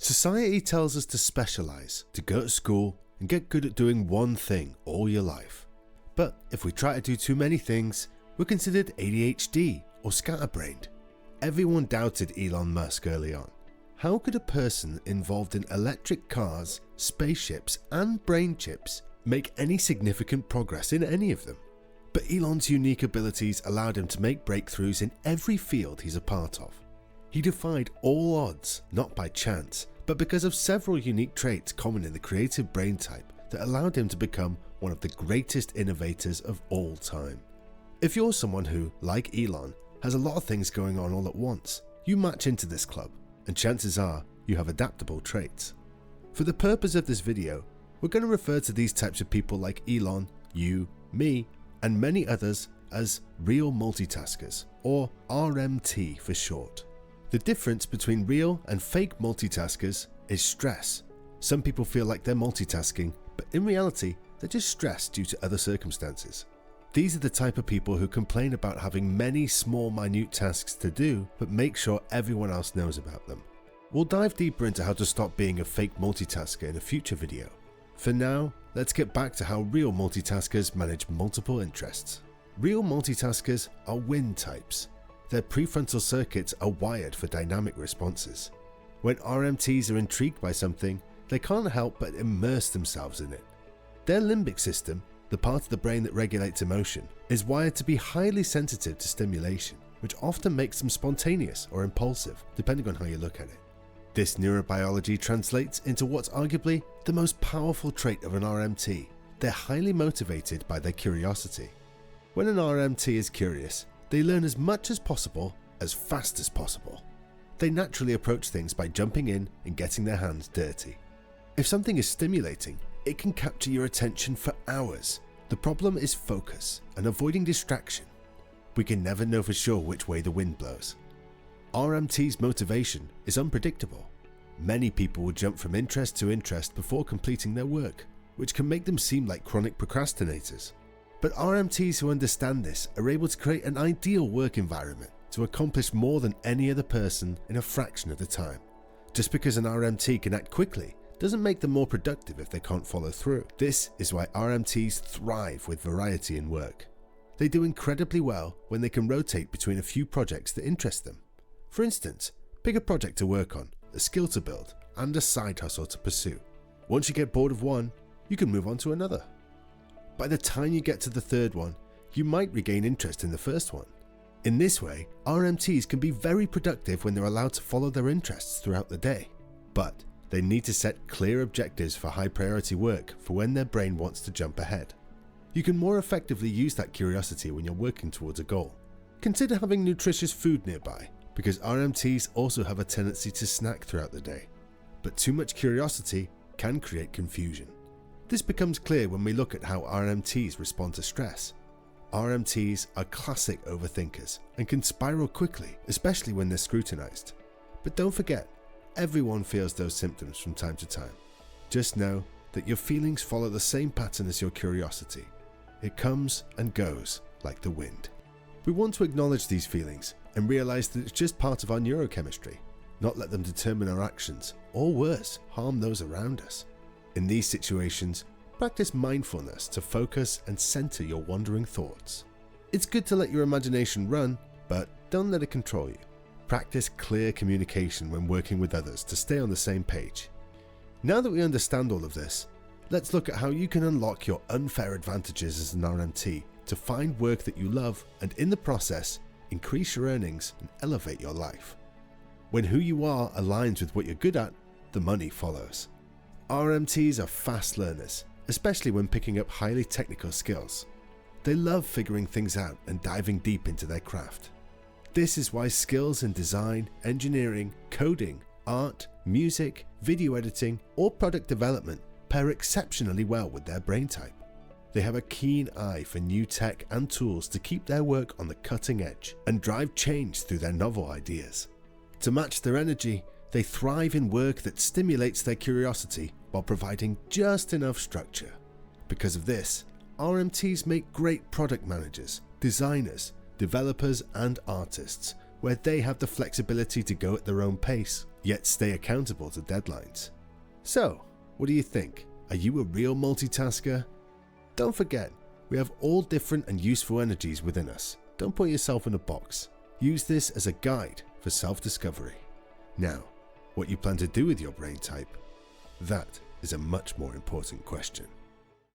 Society tells us to specialize, to go to school and get good at doing one thing all your life. But if we try to do too many things, we're considered ADHD or scatterbrained. Everyone doubted Elon Musk early on. How could a person involved in electric cars, spaceships and brain chips make any significant progress in any of them? But Elon's unique abilities allowed him to make breakthroughs in every field he's a part of. He defied all odds, not by chance, but because of several unique traits common in the creative brain type that allowed him to become one of the greatest innovators of all time. If you're someone who, like Elon, has a lot of things going on all at once, you match into this club, and chances are you have adaptable traits. For the purpose of this video, we're going to refer to these types of people like Elon, you, me, and many others as real multitaskers, or RMT for short. The difference between real and fake multitaskers is stress. Some people feel like they're multitasking, but in reality, they're just stressed due to other circumstances. These are the type of people who complain about having many small, minute tasks to do, but make sure everyone else knows about them. We'll dive deeper into how to stop being a fake multitasker in a future video. For now, let's get back to how real multitaskers manage multiple interests. Real multitaskers are wind types. Their prefrontal circuits are wired for dynamic responses. When RMTs are intrigued by something, they can't help but immerse themselves in it. Their limbic system, the part of the brain that regulates emotion, is wired to be highly sensitive to stimulation, which often makes them spontaneous or impulsive, depending on how you look at it. This neurobiology translates into what's arguably the most powerful trait of an RMT. They're highly motivated by their curiosity. When an RMT is curious, they learn as much as possible, as fast as possible. They naturally approach things by jumping in and getting their hands dirty. If something is stimulating, it can capture your attention for hours. The problem is focus and avoiding distraction. We can never know for sure which way the wind blows. RMT's motivation is unpredictable. Many people will jump from interest to interest before completing their work, which can make them seem like chronic procrastinators. But RMTs who understand this are able to create an ideal work environment to accomplish more than any other person in a fraction of the time. Just because an RMT can act quickly doesn't make them more productive if they can't follow through. This is why RMTs thrive with variety in work. They do incredibly well when they can rotate between a few projects that interest them. For instance, pick a project to work on, a skill to build, and a side hustle to pursue. Once you get bored of one, you can move on to another. By the time you get to the third one, you might regain interest in the first one. In this way, RMTs can be very productive when they're allowed to follow their interests throughout the day. But they need to set clear objectives for high priority work for when their brain wants to jump ahead. You can more effectively use that curiosity when you're working towards a goal. Consider having nutritious food nearby, because RMTs also have a tendency to snack throughout the day. But too much curiosity can create confusion. This becomes clear when we look at how RMTs respond to stress. RMTs are classic overthinkers and can spiral quickly, especially when they're scrutinized. But don't forget, everyone feels those symptoms from time to time. Just know that your feelings follow the same pattern as your curiosity. It comes and goes like the wind. We want to acknowledge these feelings and realize that it's just part of our neurochemistry, not let them determine our actions, or worse, harm those around us. In these situations, practice mindfulness to focus and center your wandering thoughts. It's good to let your imagination run, but don't let it control you. Practice clear communication when working with others to stay on the same page. Now that we understand all of this, let's look at how you can unlock your unfair advantages as an RMT to find work that you love and in the process, increase your earnings and elevate your life. When who you are aligns with what you're good at, the money follows. RMTs are fast learners, especially when picking up highly technical skills. They love figuring things out and diving deep into their craft. This is why skills in design, engineering, coding, art, music, video editing, or product development pair exceptionally well with their brain type. They have a keen eye for new tech and tools to keep their work on the cutting edge and drive change through their novel ideas. To match their energy, they thrive in work that stimulates their curiosity while providing just enough structure. Because of this, RMTs make great product managers, designers, developers, and artists, where they have the flexibility to go at their own pace yet stay accountable to deadlines. So, what do you think? Are you a real multitasker? Don't forget, we have all different and useful energies within us. Don't put yourself in a box. Use this as a guide for self-discovery. Now, what you plan to do with your brain type? That is a much more important question.